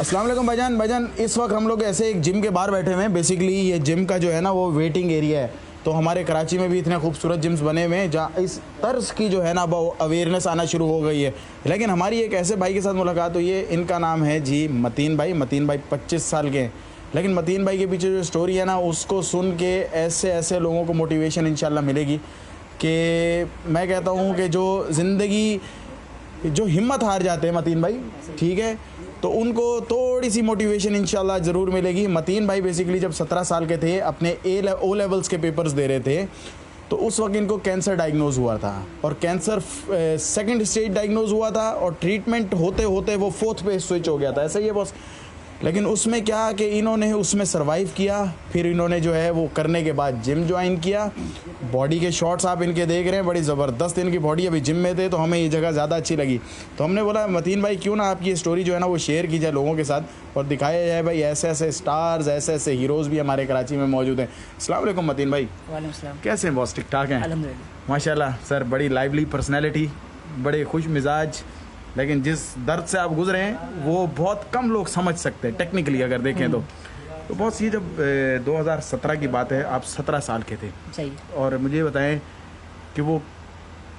अस्सलाम वालेकुम भाईजान। भाईजान इस वक्त हम लोग ऐसे एक जिम के बाहर बैठे हुए हैं। बेसिकली ये जिम का जो है ना वो वेटिंग एरिया है। तो हमारे कराची में भी इतने खूबसूरत जिम्स बने हुए हैं जहाँ इस तर्ज की जो है ना वो अवेयरनेस आना शुरू हो गई है। लेकिन हमारी एक ऐसे भाई के साथ मुलाकात हुई है, इनका नाम है जी मतीन भाई। मतीन भाई 25 साल के हैं, लेकिन मतीन भाई के पीछे जो स्टोरी है ना उसको सुन के ऐसे ऐसे लोगों को मोटिवेशन इंशाल्लाह मिलेगी कि मैं कहता हूँ कि जो ज़िंदगी जो हिम्मत हार जाते हैं मतीन भाई, ठीक है, तो उनको थोड़ी सी मोटिवेशन इंशाल्लाह ज़रूर मिलेगी। मतीन भाई बेसिकली जब 17 साल के थे, अपने ओ लेवल्स के पेपर्स दे रहे थे, तो उस वक्त इनको कैंसर डायग्नोज़ हुआ था और कैंसर सेकंड स्टेज डायग्नोज़ हुआ था और ट्रीटमेंट होते होते वो फोर्थ पे स्विच हो गया था। ऐसा ही है बॉस। लेकिन उसमें क्या कि इन्होंने उसमें सर्वाइव किया। फिर इन्होंने जो है वो करने के बाद जिम ज्वाइन किया। बॉडी के शॉट्स आप इनके देख रहे हैं, बड़ी ज़बरदस्त इनकी बॉडी। अभी जिम में थे तो हमें ये जगह ज़्यादा अच्छी लगी, तो हमने बोला मतीन भाई क्यों ना आपकी स्टोरी जो है ना वो शेयर की जाए लोगों के साथ और दिखाया जाए भाई ऐसे ऐसे स्टार्स, ऐसे ऐसे हीरोज़ भी हमारे कराची में मौजूद हैं। अस्सलाम वालेकुम मतीन भाई। वालेकुम सलाम। कैसे हैं बॉस? ठीक ठाक हैं अल्हम्दुलिल्लाह। माशाल्लाह सर। बड़ी लाइवली पर्सनैलिटी, बड़े खुश मिजाज, लेकिन जिस दर्द से आप गुजरे हैं वो बहुत कम लोग समझ सकते हैं टेक्निकली अगर देखें तो बहुत सी। जब 2017 की बात है, आप 17 साल के थे, सही। और मुझे बताएं कि वो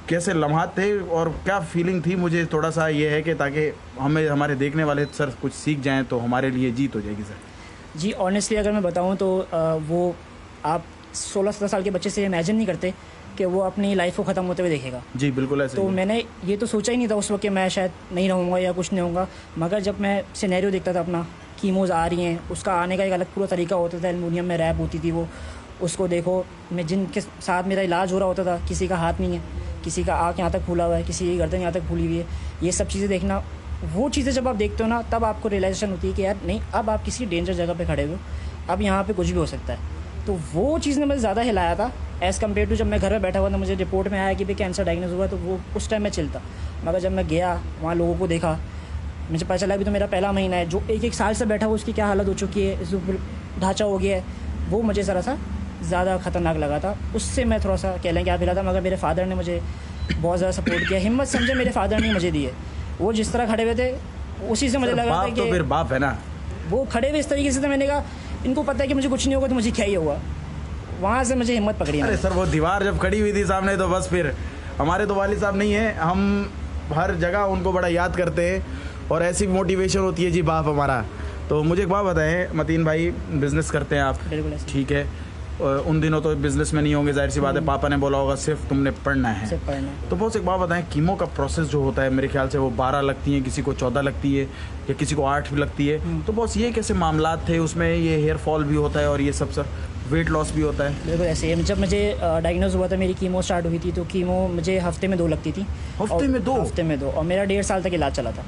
कैसे लम्हात थे और क्या फीलिंग थी। मुझे थोड़ा सा ये है कि ताकि हमें हमारे देखने वाले सर कुछ सीख जाएं तो हमारे लिए जीत हो जाएगी सर। जी ऑनेस्टली अगर मैं बताऊं तो वो आप 16-17 साल के बच्चे से इमेजिन नहीं करते कि वो अपनी लाइफ को ख़त्म होते हुए देखेगा। जी बिल्कुल ऐसे तो मैंने ये तो सोचा ही नहीं था उस वक्त कि मैं शायद नहीं रहूँगा या कुछ नहीं होऊंगा। मगर जब मैं सिनेरियो देखता था अपना, कीमोज आ रही हैं, उसका आने का एक अलग पूरा तरीका होता था। एल्युमिनियम में रैप होती थी वो, उसको देखो। मैं जिनके साथ मेरा इलाज हो रहा होता था, किसी का हाथ नहीं है, किसी का आँख यहाँ तक फूला हुआ है, किसी की गर्दन यहाँ तक फूली हुई है। ये सब चीज़ें देखना, वो चीज़ें जब आप देखते हो ना तब आपको रियलाइजेशन होती है कि यार नहीं, अब आप किसी डेंजर जगह पे खड़े हो, अब यहाँ पे कुछ भी हो सकता है। तो वो चीज़ ने मुझे ज़्यादा हिलाया था एज़ कम्पेयर टू जब मैं घर में बैठा हुआ था। मुझे रिपोर्ट में आया कि भाई कैंसर डायग्नोज हुआ, तो वो उस टाइम में चिल था। मगर जब मैं गया वहाँ लोगों को देखा, मुझे पता चला अभी तो मेरा पहला महीना है, जो एक साल से बैठा हुआ उसकी क्या हालत हो चुकी है, जो ढांचा हो गया है, वो मुझे ज़रा सा ज़्यादा ख़तरनाक लगा था। उससे मैं थोड़ा सा कह लें कि आप हिला था। मगर मेरे फादर ने मुझे बहुत ज़्यादा सपोर्ट किया। हिम्मत समझे मेरे फादर ने मुझे दी है। वो जिस तरह खड़े हुए थे उसी से मुझे लगा था कि तो फिर बाप है ना, वो खड़े हुए इस तरीके से थे। मैंने कहा इनको पता है कि मुझे कुछ नहीं होगा तो मुझे क्या ही होगा। वहाँ से मुझे हिम्मत पकड़ी। अरे सर वो दीवार जब खड़ी हुई थी सामने तो बस फिर हमारे तो वालिद साहब नहीं है, हम हर जगह उनको बड़ा याद करते हैं और ऐसी मोटिवेशन होती है जी बाप हमारा। तो मुझे एक बात बताएं मतीन भाई, बिज़नेस करते हैं आप, बिल्कुल ठीक है, उन दिनों तो बिज़नेस में नहीं होंगे, जाहिर सी बात है, पापा ने बोला होगा सिर्फ तुमने पढ़ना है। सिर्फ पढ़ना है। तो बहुत एक बात बताएं, कीमो का प्रोसेस जो होता है मेरे ख्याल से वो 12 लगती हैं, किसी को 14 लगती है या किसी को 8 भी लगती है। तो बहुत ये कैसे मामलात थे उसमें? ये हेयर फॉल भी होता है और ये सब सर वेट लॉस भी होता है? बिल्कुल ऐसे ही। जब मुझे डायग्नोज हुआ था, मेरी कीमो स्टार्ट हुई थी, तो कीमो मुझे हफ्ते में 2 लगती थी। हफ्ते में 2? हफ्ते में 2। और मेरा 1.5 साल तक इलाज चला था।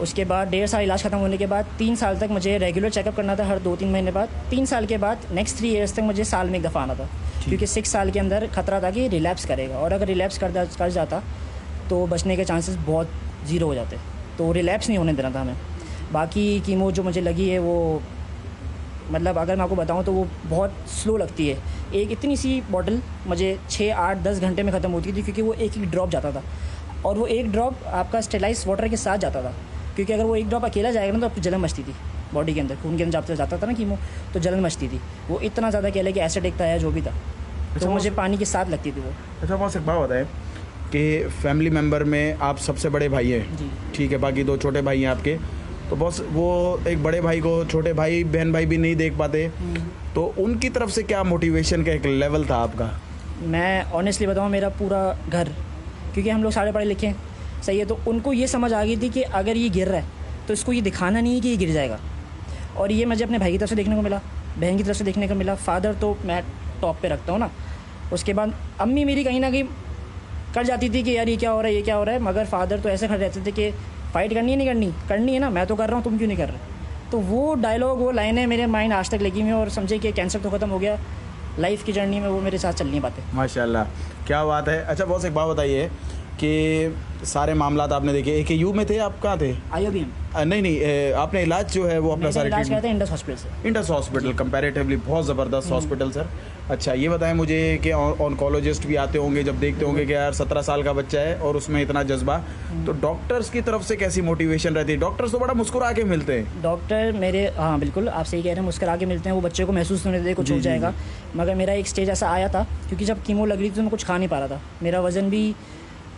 उसके बाद 1.5 साल इलाज ख़त्म होने के बाद 3 साल तक मुझे रेगुलर चेकअप करना था हर 2-3 महीने बाद। 3 साल के बाद नेक्स्ट 3 ईयर्स तक मुझे साल में एक दफ़ा आना था, क्योंकि 6 साल के अंदर खतरा था कि रिलैप्स करेगा, और अगर रिलैप्स कर जाता तो बचने के चांसेस बहुत ज़ीरो हो जाते। तो रिलैप्स नहीं होने देना था हमें। बाकी कीमो जो मुझे लगी है वो मतलब अगर मैं आपको बताऊं तो वो बहुत स्लो लगती है। एक इतनी सी बॉटल मुझे 6, 8, 10 घंटे में ख़त्म होती थी, क्योंकि वो एक ड्रॉप जाता था, और वो एक ड्रॉप आपका स्टेलाइज वाटर के साथ जाता था। क्योंकि अगर वो एक ड्रॉप अकेला जाएगा ना तो आपको जलन मचती थी बॉडी के अंदर, खून के अंदर जब जाता था ना कीमो, तो जलन मचती थी। वो इतना ज़्यादा कह लें कि एसिडिक था या जो भी था, तो मुझे पानी के साथ लगती थी वो। अच्छा बहुत एक बात बताएं कि फैमिली मेम्बर में आप सबसे बड़े भाई हैं जी, ठीक है, बाकी 2 छोटे भाई हैं आपके, तो बस वो एक बड़े भाई को छोटे भाई बहन भाई भी नहीं देख पाते, तो उनकी तरफ से क्या मोटिवेशन का एक लेवल था आपका? मैं ऑनेस्टली बताऊँ, मेरा पूरा घर, क्योंकि हम लोग सारे पढ़े लिखे हैं, सही है, तो उनको ये समझ आ गई थी कि अगर ये गिर रहा है तो इसको ये दिखाना नहीं है कि ये गिर जाएगा। और ये मुझे अपने भाई की तरफ से देखने को मिला, बहन की तरफ से देखने को मिला। फादर तो मैं टॉप पे रखता हूँ ना। उसके बाद अम्मी मेरी कहीं ना कहीं कर जाती थी कि यार ये क्या हो रहा है, ये क्या हो रहा है, मगर फादर तो ऐसे खड़े रहते थे कि फ़ाइट करनी है, नहीं करनी है ना, मैं तो कर रहा हूँ, तुम क्यों नहीं कर रहे। तो वो डायलॉग, वो लाइनें मेरे माइंड आज तक लगी हुई हैं, और समझे कि कैंसर तो ख़त्म हो गया, लाइफ की जर्नी में वो मेरे साथ चल नहीं पाते। माशाल्लाह क्या बात है। अच्छा बॉस एक बात बताइए, कि सारे मामलात आपने देखे। AKU में थे, आप कहाँ थे? IOBM नहीं, आपने इलाज जो है वो अपना सारे इलाज किया था इंडस हॉस्पिटल से। इंडस हॉस्पिटल कंपैरेटिवली बहुत ज़बरदस्त हॉस्पिटल सर। अच्छा ये बताएं मुझे कि ऑन्कोलॉजिस्ट भी आते होंगे जब देखते होंगे कि यार 17 साल का बच्चा है और उसमें इतना जज्बा, तो डॉक्टर्स की तरफ से कैसी मोटिवेशन रहती है? डॉक्टर्स तो बड़ा मुस्कुरा के मिलते हैं। डॉक्टर मेरे, हाँ बिल्कुल आप सही कह रहे हैं, मुस्कुरा के मिलते हैं। वो बच्चे को महसूस होने देते कुछ हो जाएगा। मगर मेरा एक स्टेज ऐसा आया था, क्योंकि जब कीमो लग रही थी तो मैं कुछ खा नहीं पा रहा था। मेरा वज़न भी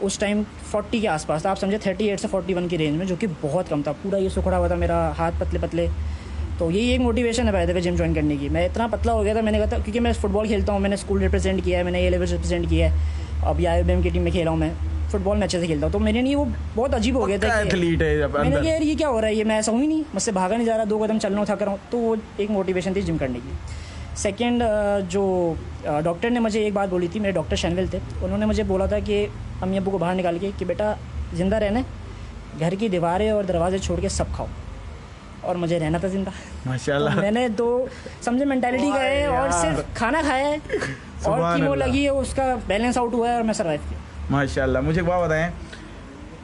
उस टाइम 40 के आसपास था, आप समझे 38 से 41 की रेंज में, जो कि बहुत कम था। पूरा ये सुखड़ा हुआ था मेरा, हाथ पतले पतले। तो यही एक मोटिवेशन है by the way gym join करने की। मैं इतना पतला हो गया था, मैंने कहा था, क्योंकि मैं फुटबॉल खेलता हूँ, मैंने स्कूल रिप्रेजेंट किया है, मैंने A लेवल रिप्रेजेंट किया है, अब IOBM की टीम में खेला हूँ। मैं फुटबॉल में अच्छे से खेलता हूँ, तो मेरे लिए वो बहुत अजीब हो गया था। एथलीट है जब मैंने अंदर। कहा यार ये क्या हो रहा है, ये मैं ऐसा हूँ ही नहीं, मुझसे भागा नहीं जा रहा, 2 कदम चलना थक रहा हूँ। तो वो एक मोटिवेशन थी जिम करने की। सेकेंड, जो डॉक्टर ने मुझे एक बात बोली थी, मेरे डॉक्टर शैनविल थे, उन्होंने मुझे बोला था कि अम्मी अब्बू को बाहर निकाल के कि बेटा ज़िंदा रहना है, घर की दीवारें और दरवाजे छोड़ के सब खाओ। और मुझे रहना था जिंदा माशाल्लाह। तो मैंने तो समझे मेंटालिटी का है, और सिर्फ खाना खाया है और कीमो लगी है, उसका बैलेंस आउट हुआ है और मैं सर्वाइव किया माशाल्लाह। मुझे एक बात बताएं,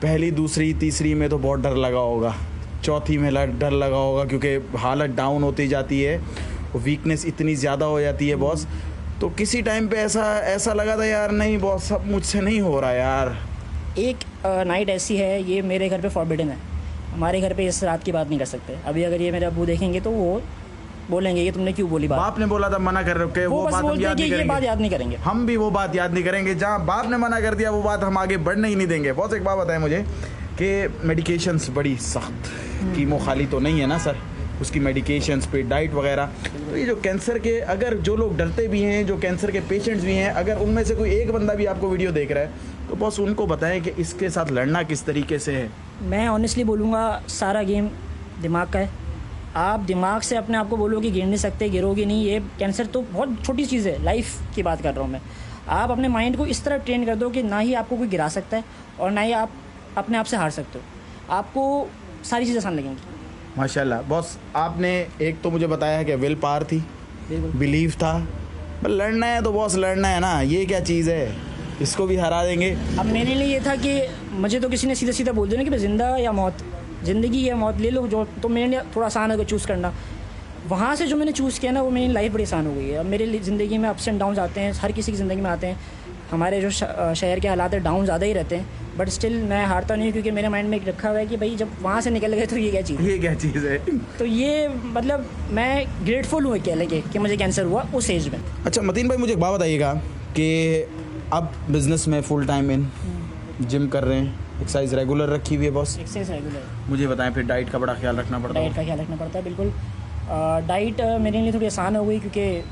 पहली दूसरी तीसरी में तो बहुत डर लगा होगा, चौथी में डर लगा होगा, क्योंकि हालत डाउन होती जाती है, वीकनेस इतनी ज़्यादा हो जाती है बॉस। तो किसी टाइम पे ऐसा लगा था यार नहीं बॉस सब मुझसे नहीं हो रहा यार? एक नाइट ऐसी है, ये मेरे घर पे फॉरबिडन है, हमारे घर पे इस रात की बात नहीं कर सकते। अभी अगर ये मेरे अब्बू देखेंगे तो वो बोलेंगे ये तुमने क्यों बोली बात। बाप ने बोला था मना कर रखे, वो बात हम याद नहीं करेंगे, बात याद नहीं करेंगे, हम भी वो बात याद नहीं करेंगे। जहाँ बाप ने मना कर दिया वो बात हम आगे बढ़ने ही नहीं देंगे। बहुत एक बात बताएं मुझे कि मेडिकेशंस बड़ी सख्त, कीमो खाली तो नहीं है ना सर, उसकी मेडिकेशंस पे डाइट वगैरह। तो ये जो कैंसर के, अगर जो लोग डरते भी हैं, जो कैंसर के पेशेंट्स भी हैं, अगर उनमें से कोई एक बंदा भी आपको वीडियो देख रहा है तो बस उनको बताएं कि इसके साथ लड़ना किस तरीके से है। मैं ऑनेस्टली बोलूँगा सारा गेम दिमाग का है। आप दिमाग से अपने आप को बोलो कि गिर नहीं सकते, गिरोगे नहीं। ये कैंसर तो बहुत छोटी चीज़ है, लाइफ की बात कर रहा हूँ मैं। आप अपने माइंड को इस तरह ट्रेन कर दो कि ना ही आपको कोई गिरा सकता है और ना ही आप अपने आप से हार सकते हो। आपको सारी चीज़ें आसान लगेंगी। माशाल्लाह बॉस, आपने एक तो मुझे बताया है कि विल पावर थी, बिलीव था, पर लड़ना है तो बॉस लड़ना है ना, ये क्या चीज़ है, इसको भी हरा देंगे। अब मेरे लिए ये था कि मुझे तो किसी ने सीधा सीधा बोल दिया ना कि ज़िंदा या मौत, ज़िंदगी या मौत ले लो जो, तो मेरे लिए थोड़ा आसान होगा चूज़ करना। वहाँ से जो मैंने चूज़ किया ना, वो मेरी लाइफ बड़ी आसान हो गई है। अब मेरे ज़िंदगी में अप्स एंड डाउन आते हैं, हर किसी की ज़िंदगी में आते हैं। हमारे जो शहर के हालात है डाउन ज़्यादा ही रहते हैं, बट स्टिल मैं हारता नहीं हूँ, क्योंकि मेरे माइंड में एक रखा हुआ है कि भाई जब वहाँ से निकल गए तो ये क्या चीज़ है। तो ये मतलब मैं ग्रेटफुल हूँ कह लेंगे कि मुझे कैंसर हुआ उस एज में। अच्छा मतीन भाई, मुझे एक बात बताइएगा कि अब बिजनेस में फुल टाइम इन जिम कर रहे हैं, एक्सरसाइज रेगुलर रखी हुई है बॉस? Exercise regular. मुझे बताएं फिर डाइट का बड़ा ख्याल रखना पड़ता है? डाइट का ख्याल रखना पड़ता है बिल्कुल। डाइट मेरे लिए थोड़ी आसान हो गई, क्योंकि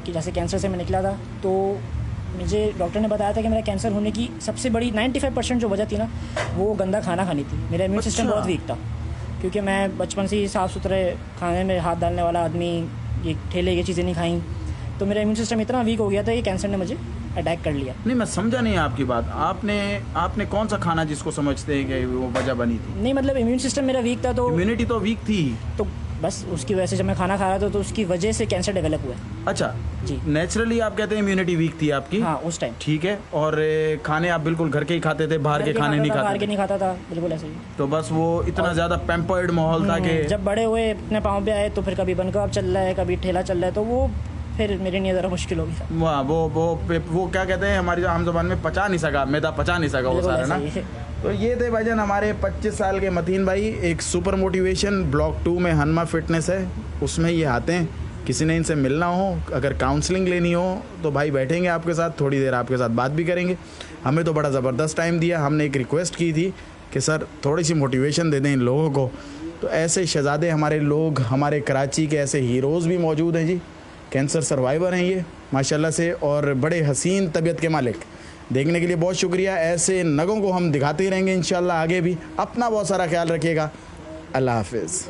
कि जैसे कैंसर से मैं निकला था तो मुझे डॉक्टर ने बताया था कि मेरा कैंसर होने की सबसे बड़ी 95% जो वजह थी ना, वो गंदा खाना खानी थी। मेरा इम्यून सिस्टम बहुत वीक था, क्योंकि मैं बचपन से ही साफ़ सुथरे खाने में हाथ डालने वाला आदमी, ये ठेले की चीज़ें नहीं खाई, तो मेरा इम्यून सिस्टम इतना वीक हो गया था कि कैंसर ने मुझे अटैक कर लिया। नहीं मैं समझा नहीं आपकी बात। आपने कौन सा खाना जिसको समझते हैं कि वो वजह बनी थी? नहीं मतलब इम्यून सिस्टम मेरा वीक था, तो इम्यूनिटी तो वीक थी, तो बस उसकी वजह से जब मैं खाना खा रहा था तो उसकी वजह से कैंसर डेवलप हुआ। अच्छा जी, नेचुरली आप कहते हैं इम्यूनिटी वीक थी आपकी? हाँ उस टाइम। ठीक है, और खाने आप बिल्कुल घर के ही खाते थे, बाहर के खाने नहीं बाहर खाते? के नहीं खाता था, बिल्कुल ऐसे ही। तो बस वो इतना ज़्यादा पैम्पर्ड माहौल था कि जब बड़े हुए अपने पाँव पे आए तो फिर कभी बन कबाब चल रहा है, कभी ठेला चल रहा है, तो वो फिर मेरे लिए ज़रा मुश्किल हो गया। वाह, वो क्या कहते हैं हमारी आम ज़बान में पचा नहीं सका, मैदा पचा नहीं सका वो बिल्कुल सारा ना। ऐसा ही है। तो ये थे भाईजान हमारे 25 साल के मतीन भाई। एक सुपर मोटिवेशन ब्लॉक 2 में हनमा फिटनेस है, उसमें ये आते हैं। किसी ने इनसे मिलना हो, अगर काउंसलिंग लेनी हो तो भाई बैठेंगे आपके साथ, थोड़ी देर आपके साथ बात भी करेंगे। हमें तो बड़ा ज़बरदस्त टाइम दिया। हमने एक रिक्वेस्ट की थी कि सर थोड़ी सी मोटिवेशन दे दें इन लोगों को। तो ऐसे शहजादे हमारे लोग, हमारे कराची के ऐसे हीरोज़ भी मौजूद हैं जी, कैंसर सर्वाइवर हैं ये माशाल्लाह से, और बड़े हसीन तबीयत के मालिक। देखने के लिए बहुत शुक्रिया। ऐसे नगों को हम दिखाते ही रहेंगे इंशाल्लाह आगे भी। अपना बहुत सारा ख्याल रखिएगा। अल्लाह हाफिज़।